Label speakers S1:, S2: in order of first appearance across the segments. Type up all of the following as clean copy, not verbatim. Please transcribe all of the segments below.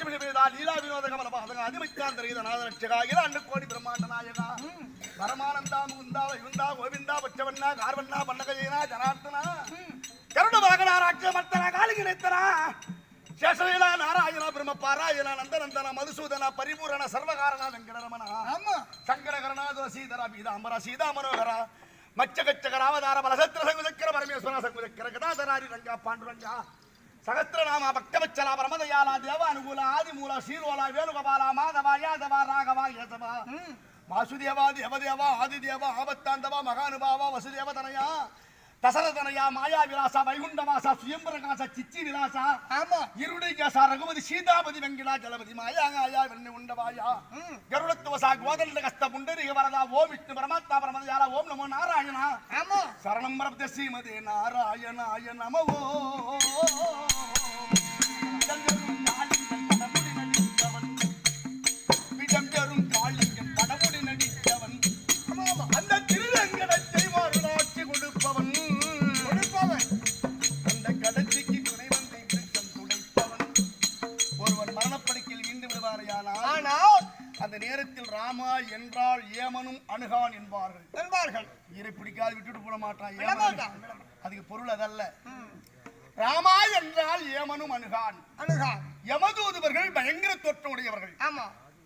S1: லட்சுமி வேதா லீலா வினோத கமல பாதக அதிமிச்சாந்தரீத நாதரட்சகாயில அண்டு கோடி பிரம்மாண்ட நாயகா பரமானந்தா முகுந்தா வைகுந்தா கோவிந்தா பச்சவண்ணா கார்வண்ணா பல்லகஜேனா ஜனார்த்தனா கருட வாகனா ராட்ச மர்த்தனா காளிகினேத்தனா சேஷலீலா நாராயணா பிரம்ம பாராயணா நந்தநந்தன மதுசூதனா பரிபூரண சர்வகாரணா வெங்கடரமணா சங்கரகரணா துவசீதரா பீதாம்பரா சீதா மனோகரா மச்சகச்சகராவதார பலசத்திர சங்குசக்கர பரமேஸ்வர சங்குசக்கர கதாதராரி ரங்கா பாண்டுரங்கா சகஸ்ரநாம பக்தவச்சலா பரமதயாலா தேவ அனுகூல ஆதிமூல சீலோலா வேணுகபாலா மாதவா யாதவா ராகவா யேசவா வாசுதேவா தேவதேவா ஆதிதேவா ஆபத்தாந்தவா மகானுபாவா வசுதேவதனயா தசரதனயா மாயா விலாசா வைகுண்டவாசா சுயம்பரகாசா சிச்சி விலாசா இருடிகாசா ரகுமதி சீதாபதி வெங்கிடா ஜலபதி மாயா ஆயா வெண்ணி உண்டவாயா கருடத்துவசா கோதண்ட கஸ்த புண்டரிக வரதா ஓம் விஷ்ணு பரமாத்மா பரமதயாலா ஓம் நமோ நாராயணா சரணம் பிரபத ஸ்ரீமதே நாராயணாய நமோ விடம்பெரும் காளிங்கன் படமுடி நடித்தவன் அந்த திருரங்கடத்தை மாறுநாட்சி கொடுப்பவன் அந்த கடத்திக்கு துணை வந்து இழுக்கம் துடைப்பவன் ஒருவன் மரணப்படுக்கையில் ஈண்டு விடுவாரையானால் அந்த நேரத்தில் ராமா என்றால் ஏமனும் அணுகான் என்பார்கள் ஈரை பிடிக்காது விட்டுட்டு போட மாட்டான் அதுக்கு பொருள் அதல்ல ராமா என்றால் ஏமனும் அணுகான் யமதூதுவர்கள் பயங்கர தோற்றம் உடையவர்கள்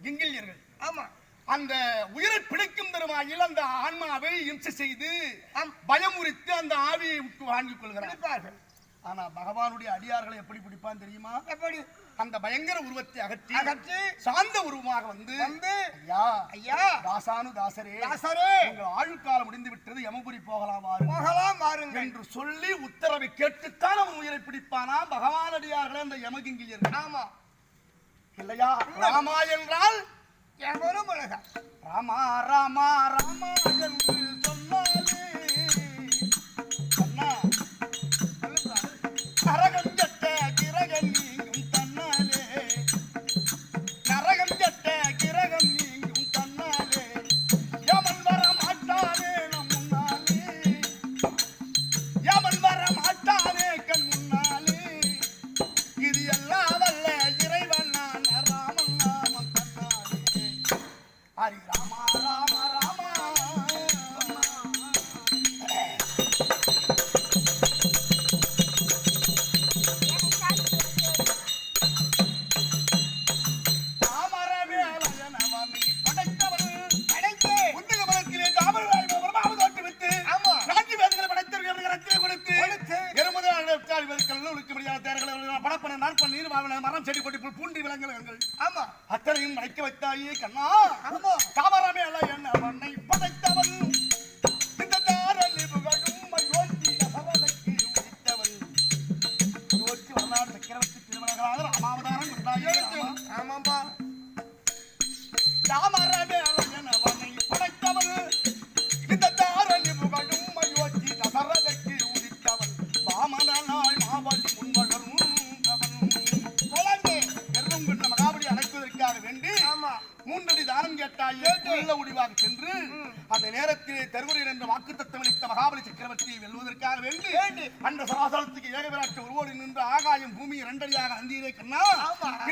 S1: கிங்கிலியர்கள் அந்த உயிரை பிடிக்கும் தருவாயில் அந்த ஆன்மாவை இம்சை செய்து பயமுறித்து அந்த ஆவியை விட்டு வாங்கிக் கொள்கிறார்கள். ஆனா பகவானுடைய அடியார்களை எப்படி பிடிப்பான் தெரியுமா? எப்படி? அந்த பயங்கர உருவத்தை அகற்றி சாந்த உருவமாக வந்து ஐயா ஐயா தாசானு தாசரே உங்கள் ஆயுள்காலம் முடிந்து விட்டது, யமபுரி போகலாம் வாருங்கள் என்று சொல்லி உத்தரவை கேட்டுத்தான் அவன் உயிரை பிடிப்பானா பகவான் அடியார்களே அந்த யமகிங்கிலியர்கள். ஆமா இல்லையா? ராமா என்றால் ராமா ராமா ராமா என்று சொன்னாலே நரகம் ஜட்ட கிரகம் நீங்கும் தன்னாலே, நரகம் ஜட்ட கிரகம் நீங்கும் தன்னாலே, யமன் வர மாட்டானே நம் முன்னாலே, யமன் வர மாட்டானே கண் முன்னாலே, இது எல்லாம் வல்ல இறைவன் நான் ராமன் நாமம் தன்னாலே. ஹரி ராமா ராமா ராமா மரம் செடி கொடி பூண்டி விலங்குகள் அத்தனையும் மறைக்க வைத்தாயே கண்ணா. காமராமே அல்ல என்ன மண்ணை படைத்தவன், இந்த தாரணி புகழும் யோசி தசவதற்கு உதித்தவன், யோசி வரலாறு சக்கரவர்த்தி திருமணங்களாக ராமாவதாரம் கொண்டாயே. ஆமாம்பா. காமராமே அல்ல என்ன மண்ணை படைத்தவன், இந்த தாரணி புகழும் யோசி தசரதற்கு உதித்தவன், வாமனாய் மாவலி முன்வளரும் மகாபலி அழைப்பதற்காக வேண்டி 3 அடி தானம் கேட்டாயே உள்ள முடிவாக சென்று அந்த நேரத்தில் தருவரீர் என்ற வாக்கு தத்தமளித்த மகாபலி சக்கரவர்த்தியை வெல்வதற்காக வேண்டி அந்த சராசரத்துக்கு ஏகவிராட்சி உருவோடு நின்று ஆகாயம் பூமி 2 அடியாக அந்தியிலே கண்ணா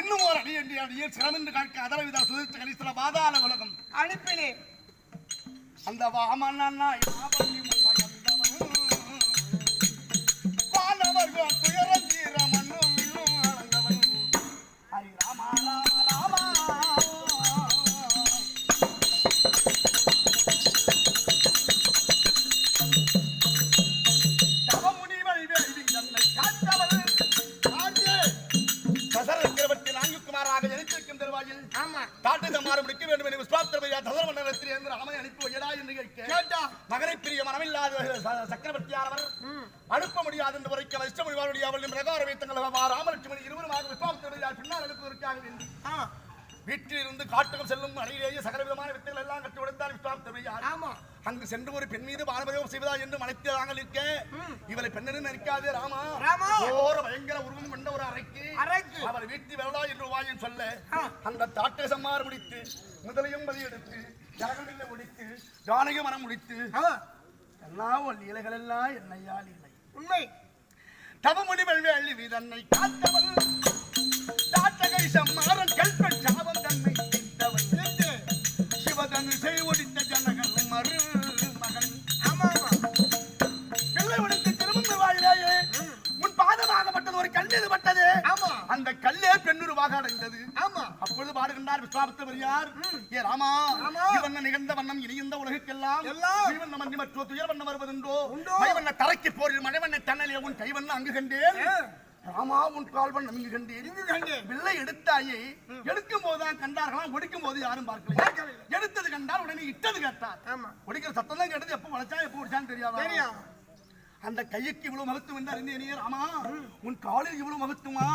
S1: இன்னும் ஒரு அடி என்று அடியில் சிரமென்று காட்க அதரவிதா சுதிர்த்த கலிஸ்தல பாதாள உலகம் அனுப்பினே. அந்த வாமனாய் மாவலி வானவர்கள் துயரம் தீர மண்ணும் விண்ணும் அளந்தவன். ஹரி ராமா ராமா ராமா தவமுனிவள் வேள்வி தன்னை காத்தவள் சக்கரவர்த்தி நான்குமாராக ஜனித்திருக்கும் தருவாயில் தாட்டு சமாரம் முடிக்க வேண்டும் என்று விஸ்வாமித்திரரையா தசரமண்டலத்தில் இருந்து ராமனை அனுப்பி வையடா என்று கேட்க மகனை பிரிய மனமில்லாத சக்கரவர்த்தியானவர் அனுப்ப முடியாது என்று உரைக்க வைஷ்ணவனுடைய அவள் பிரகார வைத்தங்கள் ராமலட்சுமணி இருவருமாக விஸ்வாமித்திரரையா பின்னால் அனுப்புவதற்காக வேண்டி வீட்டில் இருந்து காட்டுகள் செல்லும் அணையிலேயே சகல விதமான வித்தைகள் எல்லாம் கட்டி உடைத்தார் விஸ்வாமித்திரரையா. அங்கு சென்று ஒரு பெண் மீது பானபயோகம் செய்வதா என்று மனைத்து நாங்கள் இருக்க இவரை பெண்ணென்னு நினைக்காதே ராமா ஓர பயங்கர உருவம் கொண்ட ஒரு அறைக்கு அவர் வீட்டு வேளா என்று வாயின் சொல்ல அந்த தாட்டை சம்மாறு முடித்து முதலையும் பதி எடுத்து ஜனகங்களை முடித்து ஜானகி மனம் முடித்து எல்லாம் இலைகள் எல்லாம் என்னையால் இல்லை உண்மை தவமுடி வெல்வி அள்ளி தன்னை காத்தவள் தாட்டகை சம்மாறு அந்த கல்லே பெண்ணுருவாக அடைந்தது.
S2: ஆமா.
S1: அப்பொழுது பாடுகின்றார் விஸ்வாமித்திர பெரியார், ஏ ராமா, இவண்ண நிகழ்ந்த வண்ணம் இனி இந்த உலகுக்கெல்லாம் ஜீவண்ணம் அன்றி மற்றோ துயர் வண்ணம் வருவதுண்டோ? மைவண்ண தரைக்கு போரில் மழைவண்ண தன்னலே உன் கைவண்ண அங்கு கண்டேன். ராமா, உன் கால்வன் இங்கு கண்டேன். வில்லை எடுத்தாயே, எடுக்கும் போதுதான் கண்டார்களாம், ஒடிக்கும் போது யாரும் பார்க்கல. எடுத்தது கண்டால் உடனே இட்டது கேட்டார். ஒடிக்கிற சத்தம் தான் கேட்டது. எப்ப வளைச்சா எப்ப ஒடிச்சான்னு தெரியாதா? அந்த கைக்கு இவ்வளவு மகத்துவம் என்று அறிந்தேனே ராமா, உன் காலில் இவ்வளவு மகத்துவமா?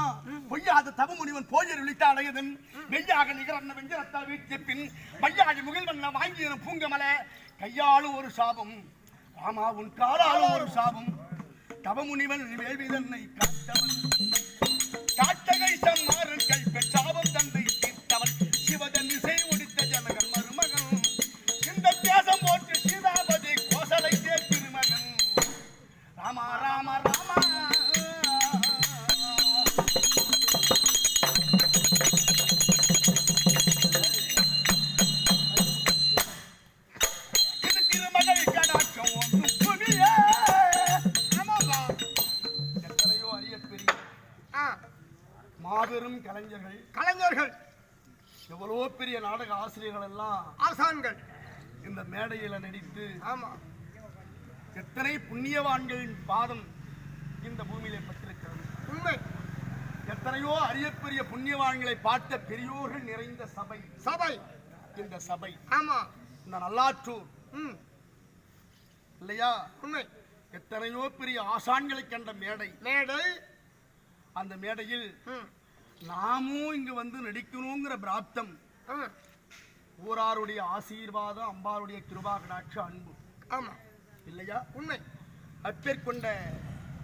S1: பொய்யாத தவ முனிவன் போயர் விழித்த அடையதன் மெய்யாக நிகரன்ன வெஞ்சரத்தால் வீட்டிய பின் மையாகி முகில் வண்ண வாங்கிய பூங்கமல கையாளும் ஒரு சாபம். ராமா, உன் காலாலும் ஒரு சாபம். தவ முனிவன் வேள்விதன்னை காத்தவன் காட்டகை சம்மாறன் கைப்பெற் சாபம் தந்தை தீர்த்தவன் சிவதன் இசை ஒடித்த ஜனகன் மருமகன் இந்த தேசம் போற்று சீதாபதி கோசலை தேர் திருமகன். ராமா ராமா ராமா, இது திருமகள் கடாட்சம் ஒன்று புவியே. எத்தனையோ அரிய பெரிய மாபெரும் கலைஞர்கள், எவ்வளோ பெரிய நாடக ஆசிரியர்கள் எல்லாம்
S2: ஆசான்கள்
S1: இந்த மேடையில நடித்து, எத்தனை புண்ணியவான்களின் பாதம் இந்த பூமியிலே பட்டிருக்கிறது.
S2: உண்மை.
S1: எத்தனையோ அரிய பெரிய புண்ணியவான்களை பார்த்த பெரியோர்கள் நிறைந்த சபை இந்த சபை.
S2: ஆமா.
S1: இந்த நல்லாற்றூர் இல்லையா?
S2: உண்மை.
S1: எத்தனையோ பெரிய ஆசான்களை கண்ட மேடை. அந்த மேடையில் நாமும் இங்கு வந்து நடிக்கணுங்கிற பிராப்தம், ஊராருடைய ஆசீர்வாதம், அம்பாருடைய கிருபா கடாட்ச அன்பு.
S2: ஆமா
S1: இல்லையா?
S2: உண்மை.
S1: அப்பேற்கொண்ட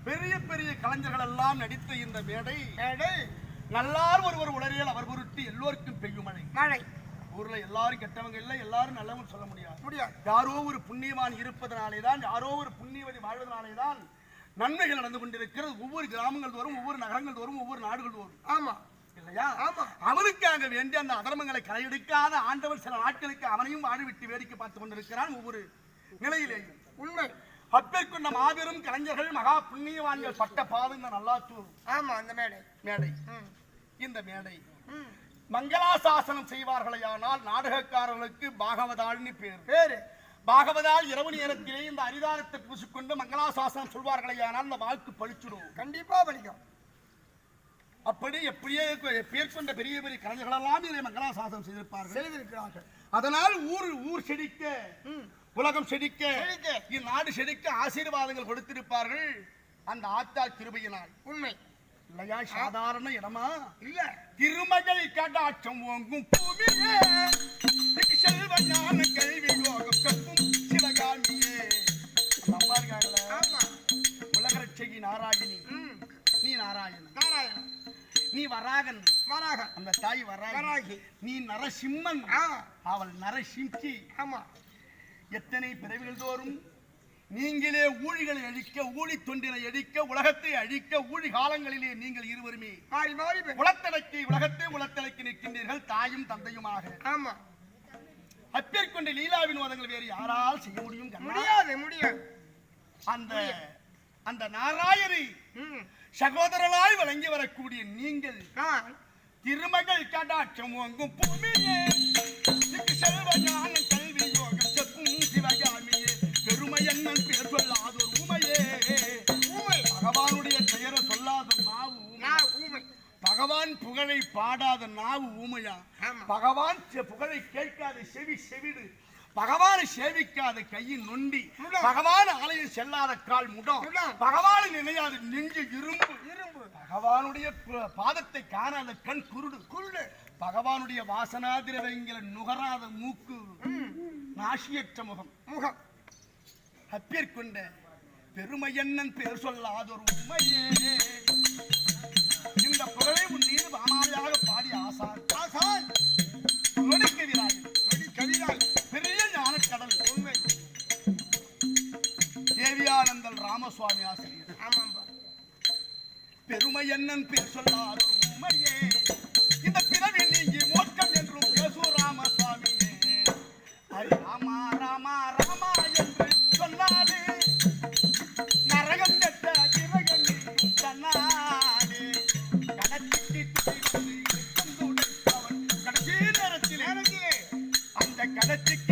S1: பெரிய பெரிய கலைஞர்கள் எல்லாம் நடித்த இந்த மேடை நல்லார் ஒருவர் உளறியல் அவர் பொருட்டு எல்லோருக்கும் பெய்யும் மழை. ஊர்ல எல்லாரும் கெட்டவங்க இல்லை, எல்லாரும் நல்லவங்க சொல்ல முடியாது. யாரோ ஒரு புண்ணியவான் இருப்பதனாலேதான், யாரோ ஒரு புண்ணியவதி வாழ்வதனாலேதான் நன்மைகள் நடந்து கொண்டிருக்கிறது. ஒவ்வொரு கிராமங்கள் தோறும், ஒவ்வொரு நகரங்கள் தோறும், ஒவ்வொரு நாடுகள் தோறும்.
S2: ஆமா
S1: இல்லையா? அவனுக்காக வேண்டி அந்த அதர்மங்களை களையெடுக்காத ஆண்டவர் சில நாட்களுக்கு அவனையும் வாழிவிட்டு வேடிக்கை பார்த்துக் கொண்டிருக்கிறான் ஒவ்வொரு நிலையிலேயும்.
S2: உண்மை.
S1: அப்பேற்கொண்ட மாபெரும் கலைஞர்கள், மகா புண்ணியவான்கள் பட்ட பாதம் இந்த நல்லாற்றூர்.
S2: ஆமா. அந்த மேடை
S1: இந்த மேடை மங்களாசாசனம் செய்வார்களேயானால் நாடகக்காரர்களுக்கு பாகவதாள்னு பேரு. பாகவதால் இரவு நேரத்திலே இந்த அரிதாரத்தை பூசிக்கொண்டு மங்களாசாசனம் சொல்வார்களேயானால் இந்த வாக்கு பழிச்சுடும்.
S2: கண்டிப்பா பழிக்கும்.
S1: அப்படி எப்படியே பேர்கொண்ட பெரிய பெரிய கலைஞர்கள் எல்லாம் இதை மங்களாசாசனம் செய்திருக்கிறார்கள். அதனால் ஊர் செழிக்க, உலகம் செழிக்க, இந்நாடு செழிக்க ஆசீர்வாதங்கள் கொடுத்திருப்பார்கள் அந்த ஆத்தா கிருபையினால்.
S2: உண்மை
S1: இல்லையா? சாதாரண இடமா
S2: இல்ல.
S1: திருமகள் கடாட்சம் ஓங்கும் பூமியே, செல்வ ஞான கல்வி யோகம் கற்கும் சிவகாமியே. அம்மா இருக்காங்களே, உலக ரட்சகி நாராயணி, நீ நாராயணன், நீ வராகன், அந்த தாய் வராகி, நீ நரசிம்மன், அவள் நரசிம்கி.
S2: ஆமா. எத்தனை
S1: பிறவிகள் தோறும் நீங்களே ஊழிகளை அழிக்க, ஊழி தொண்டினை அழிக்க, உலகத்தை அழிக்க, ஊழி காலங்களிலே நீங்கள் இருவருமே
S2: மாறி மாறி
S1: உலகத்தை உலகத்திற்கு நிற்கின்றீர்கள், தாயும் தந்தையுமாக.
S2: ஆமா.
S1: அப்பேற்கொண்ட லீலா வினோதங்கள் வேறு யாரால் செய்ய முடியும்?
S2: முடியாது.
S1: அந்த நாராயணி சகோதரனாய் வழங்கி வரக்கூடிய நீங்கள் திருமகள் கடாட்சம் ஓங்கும் பூமியே, செல்வ ஞான கல்வி யோகம் செப்பும் சிவகாமியே, பெருமை என்னன் பேர் சொல்லாத ஒரு ஊமையே. பகவானுடைய பெயரை சொல்லாத நாவு ஊமை, பகவான் புகழை பாடாத நாவு ஊமையா, பகவான் புகழை கேட்காத செவி செவிடு, பகவானை சேவிக்காத கையின் நொண்டி, பகவான் ஆலயம் செல்லாத கால் முடம், பகவானை நினையாத நெஞ்சு இரும்பு, பகவானுடைய பாதத்தை காணாத கண் குருடு, பகவானுடைய வாசனா திரவியங்களை நுகராத மூக்கு, நாசியற்ற முகம். அப்பேற்கொண்ட பெருமை என்னன் பேர் சொல்லாத ஒரு உண்மையே. இந்த புகழை உன் நீர் வாமாவையாக பாடி ஆசான் கவிராய் பெரிய ஞானக்கடல். உண்மை. தேவியானந்தல் ராமசுவாமி ஆசிரியர். ஆமாம்பா. பெருமை என்னன் பேர் சொல்லாத ஒரு உண்மையே, இந்த பிறவி நீங்கி மோட்சம் என்றும் பேசு ராமசுவாமியே. ஹரி ராமா ராமா ராமா என்று சொன்னாலே நரகம் எட்ட கிரகம் தன்னாலே கடத்திட்டு கடச்சிக்க